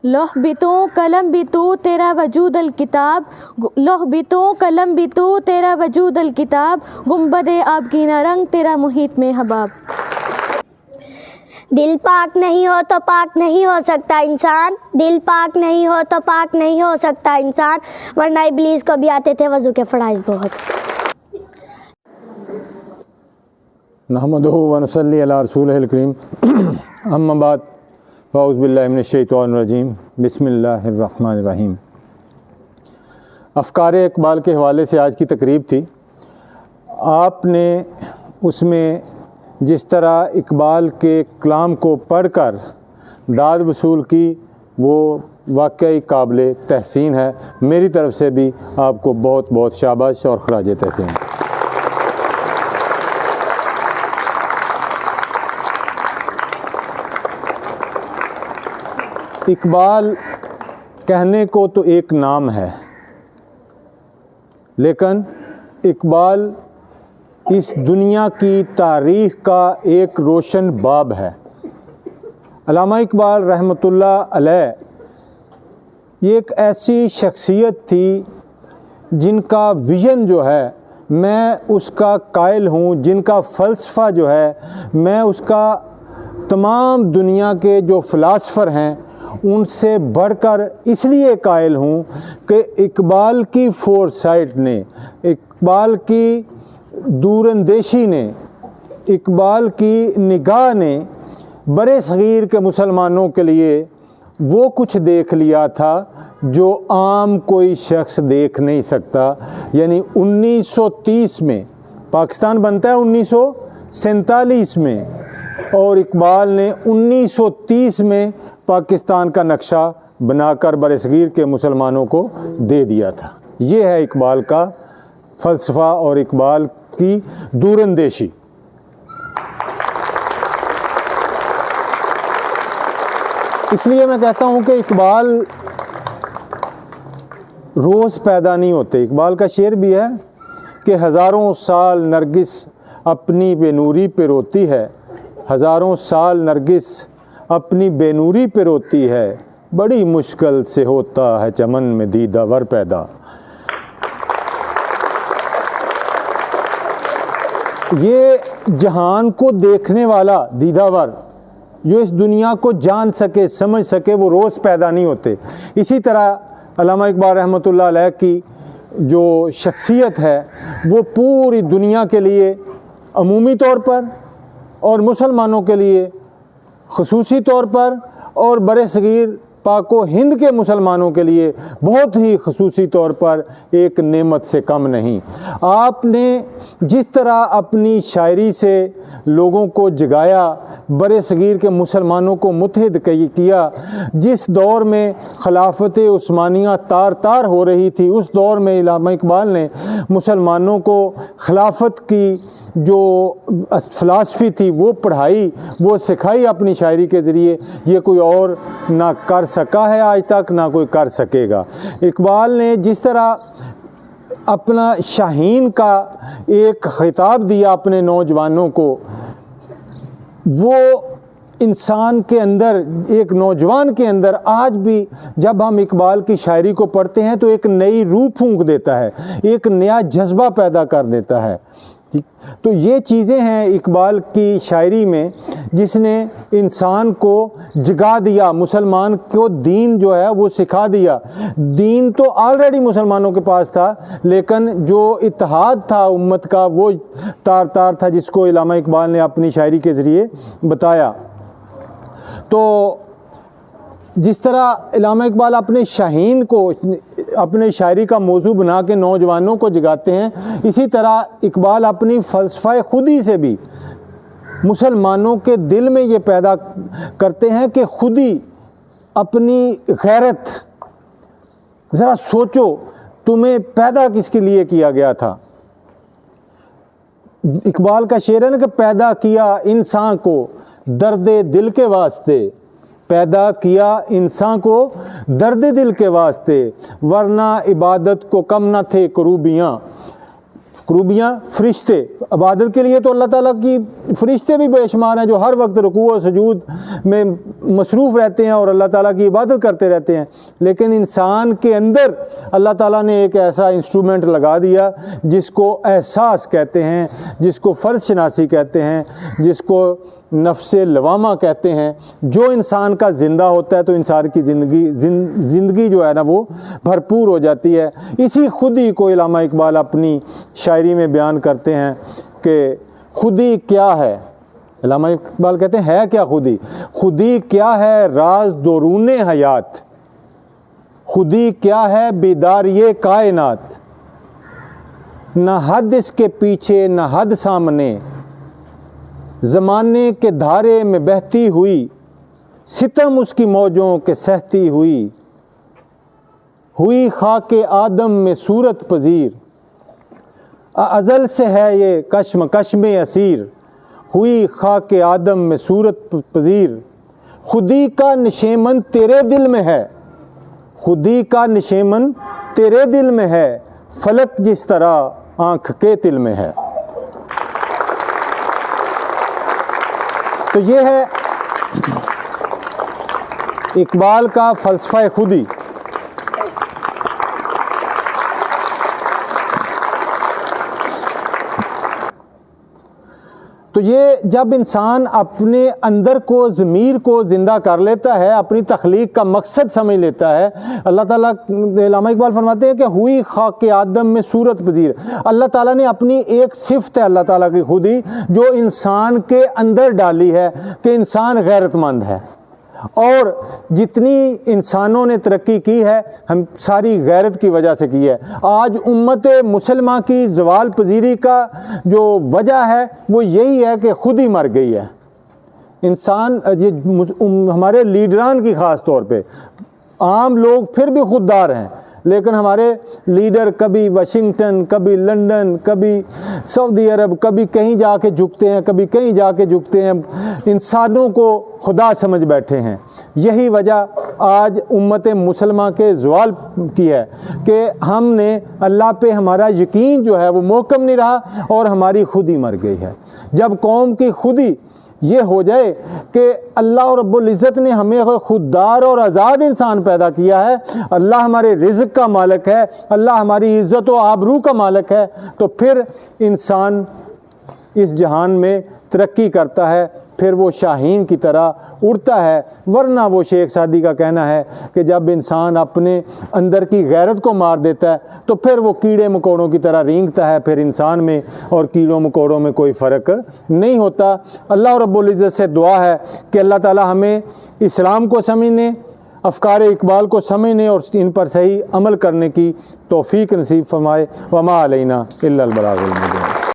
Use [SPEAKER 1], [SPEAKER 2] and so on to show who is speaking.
[SPEAKER 1] लौह भी तू कलम भी तू तेरा वजूद अल किताब, लौह भी तू कलम भी तू तेरा वजूद अल किताब, गुंबदे आबगीना रंग तेरा मुहीत में हबाब।
[SPEAKER 2] दिल पाक नहीं हो तो पाक नहीं हो सकता इंसान, दिल पाक नहीं हो तो पाक नहीं हो सकता इंसान, वरना इब्लीस को भी आते थे वज़ू के फ़राइज़ बहुत।
[SPEAKER 3] नहमदुहु व नसल्ली अला रसूलिहिल करीम, अम्मा बाद, फ़ाऊज़ बिल्लाहि मिनश शैतानिर रजीम, बिस्मिल्लाहिर रहमानिर रहीम। अफ़कार इक़बाल के हवाले से आज की तकरीब थी। आपने उसमें जिस तरह इक़बाल के कलाम को पढ़कर दाद वसूल की, वो वाकई काबिल तहसीन है। मेरी तरफ़ से भी आपको बहुत बहुत शाबाश और ख़राज तहसीन। इक़बाल कहने को तो एक नाम है, लेकिन इक़बाल इस दुनिया की तारीख़ का एक रोशन बाब है। अल्लामा इक़बाल रहमतुल्लाह अलैह ये एक ऐसी शख्सियत थी जिनका विज़न जो है मैं उसका कायल हूँ, जिनका फ़लसफ़ा जो है मैं उसका तमाम दुनिया के जो फ़िलासफ़र हैं उनसे बढ़कर इसलिए कायल हूँ कि इक़बाल की फ़ोरसाइट ने, इक़बाल की दूरंदेशी ने, इक़बाल की निगाह ने बड़े सग़ीर के मुसलमानों के लिए वो कुछ देख लिया था जो आम कोई शख्स देख नहीं सकता। यानी 1930 में पाकिस्तान बनता है 1947 में, और इक़बाल ने 1930 में पाकिस्तान का नक्शा बनाकर बरसगीर के मुसलमानों को दे दिया था। ये है इक़बाल का फ़लसफ़ा और इक़बाल की दूरंदेशी। इसलिए मैं कहता हूँ कि इक़बाल रोज़ पैदा नहीं होते। इक़बाल का शेर भी है कि हज़ारों साल नरगिस अपनी बेनूरी पे रोती है, हज़ारों साल नरगिस अपनी बेनूरी पे रोती है, बड़ी मुश्किल से होता है चमन में दीदावर पैदा। ये जहान को देखने वाला दीदावर, जो इस दुनिया को जान सके, समझ सके, वो रोज़ पैदा नहीं होते। इसी तरह अल्लामा इक़बाल रहमतुल्लाह अलैह की जो शख्सियत है वो पूरी दुनिया के लिए अमूमी तौर पर और मुसलमानों के लिए ख़ुसूसी तौर पर और बरसगीर पाको हिंद के मुसलमानों के लिए बहुत ही ख़ुसूसी तौर पर एक नेमत से कम नहीं। आपने जिस तरह अपनी शायरी से लोगों को जगाया, बरसगीर के मुसलमानों को मुत्तहिद किया, जिस दौर में खिलाफत उस्मानिया तार तार हो रही थी, उस दौर में अल्लामा इक़बाल ने मुसलमानों को खिलाफत की जो फ़िलासफ़ी थी वो पढ़ाई, वो सिखाई अपनी शायरी के ज़रिए। ये कोई और ना कर सका है आज तक, ना कोई कर सकेगा। इक़बाल ने जिस तरह अपना शाहीन का एक ख़िताब दिया अपने नौजवानों को, वो इंसान के अंदर, एक नौजवान के अंदर आज भी जब हम इक़बाल की शायरी को पढ़ते हैं तो एक नई रूह फूंक देता है, एक नया जज्बा पैदा कर देता है। तो ये चीज़ें हैं इक़बाल की शायरी में जिसने इंसान को जगा दिया, मुसलमान को दीन जो है वो सिखा दिया। दीन तो ऑलरेडी मुसलमानों के पास था, लेकिन जो इत्तेहाद था उम्मत का वो तार तार था, जिसको अल्लामा इक़बाल ने अपनी शायरी के ज़रिए बताया। तो जिस तरह अल्लामा इक़बाल अपने शाहीन को अपने शायरी का मौजू बना के नौजवानों को जगाते हैं, इसी तरह इक़बाल अपनी फ़लसफ़ा खुदी से भी मुसलमानों के दिल में ये पैदा करते हैं कि खुद ही अपनी गैरत, ज़रा सोचो तुम्हें पैदा किसके लिए किया गया था। इक़बाल का शेर है ना कि पैदा किया इंसान को दर्द दिल के वास्ते, पैदा किया इंसान को दर्द दिल के वास्ते, वरना इबादत को कम न थे करूबियाँ, करूबियाँ, फरिश्ते, इबादत के लिए तो अल्लाह ताला की फरिश्ते भी बेशुमार हैं जो हर वक्त रुकू और सजूद में मसरूफ़ रहते हैं और अल्लाह ताला की इबादत करते रहते हैं। लेकिन इंसान के अंदर अल्लाह ताला ने एक ऐसा इंस्ट्रूमेंट लगा दिया जिसको एहसास कहते हैं, जिसको फ़र्ज़ शनासी कहते हैं, जिसको नफ्से लवामा कहते हैं। जो इंसान का ज़िंदा होता है तो इंसान की ज़िंदगी जो है ना वो भरपूर हो जाती है। इसी खुदी को अल्लामा इकबाल अपनी शायरी में बयान करते हैं कि खुदी क्या है। अल्लामा इकबाल कहते हैं, है क्या खुदी? खुदी क्या है राज दरूने हयात, खुदी क्या है बेदार ये कायनात, न हद इसके पीछे न हद सामने, ज़माने के धारे में बहती हुई, सितम उसकी मौजों के सहती हुई खाके आदम में सूरत पजीर, अज़ल से है ये कश्म में असीर, हुई खाके आदम में सूरत पजीर, खुदी का निशेमन तेरे दिल में है, खुदी का निशेमन तेरे दिल में है, फलक जिस तरह आँख के तिल में है। तो ये है इकबाल का फ़लसफ़ा खुदी। तो ये जब इंसान अपने अंदर को, ज़मीर को ज़िंदा कर लेता है, अपनी तख्लीक का मकसद समझ लेता है, अल्लाह ताला, अल्लामा इकबाल फरमाते हैं कि हुई खाके आदम में सूरत पजीर, अल्लाह ताला ने अपनी एक सिफ़त है अल्लाह ताला की खुदी जो इंसान के अंदर डाली है कि इंसान गैरतमंद है। और जितनी इंसानों ने तरक्की की है हम सारी गैरत की वजह से की है। आज उम्मत मुसलमा की ज़वाल पजीरी का जो वजह है वो यही है कि खुद ही मर गई है। इंसान, ये हमारे लीडरान की ख़ास तौर पे, आम लोग फिर भी खुददार हैं, लेकिन हमारे लीडर कभी वाशिंगटन, कभी लंदन, कभी सऊदी अरब, कभी कहीं जाके झुकते हैं, कभी कहीं जाके झुकते हैं, इंसानों को खुदा समझ बैठे हैं। यही वजह आज उम्मत मुसलमा के ज़वाल की है कि हमने अल्लाह पे हमारा यकीन जो है वो मोहकम नहीं रहा और हमारी खुद ही मर गई है। जब कौम की खुदी ये हो जाए कि अल्लाह रब्बुल इज़्ज़त ने हमें खुददार और आज़ाद इंसान पैदा किया है, अल्लाह हमारे रिज़्क़ का मालिक है, अल्लाह हमारी इज़्ज़त व आबरू का मालिक है, तो फिर इंसान इस जहान में तरक्की करता है, फिर वो शाहीन की तरह उड़ता है। वरना वो शेख सादी का कहना है कि जब इंसान अपने अंदर की गैरत को मार देता है तो फिर वो कीड़े मकोड़ों की तरह रेंगता है, फिर इंसान में और कीड़ों मकोड़ों में कोई फ़र्क नहीं होता। अल्लाह रब्बुल इज़्ज़त से दुआ है कि अल्लाह ताला हमें इस्लाम को समझने, अफ़कार इकबाल को समझने और इन पर सही अमल करने की तौफ़ीक नसीब फरमाए। वमा अलैना इल्लल बलागुल मुबीन।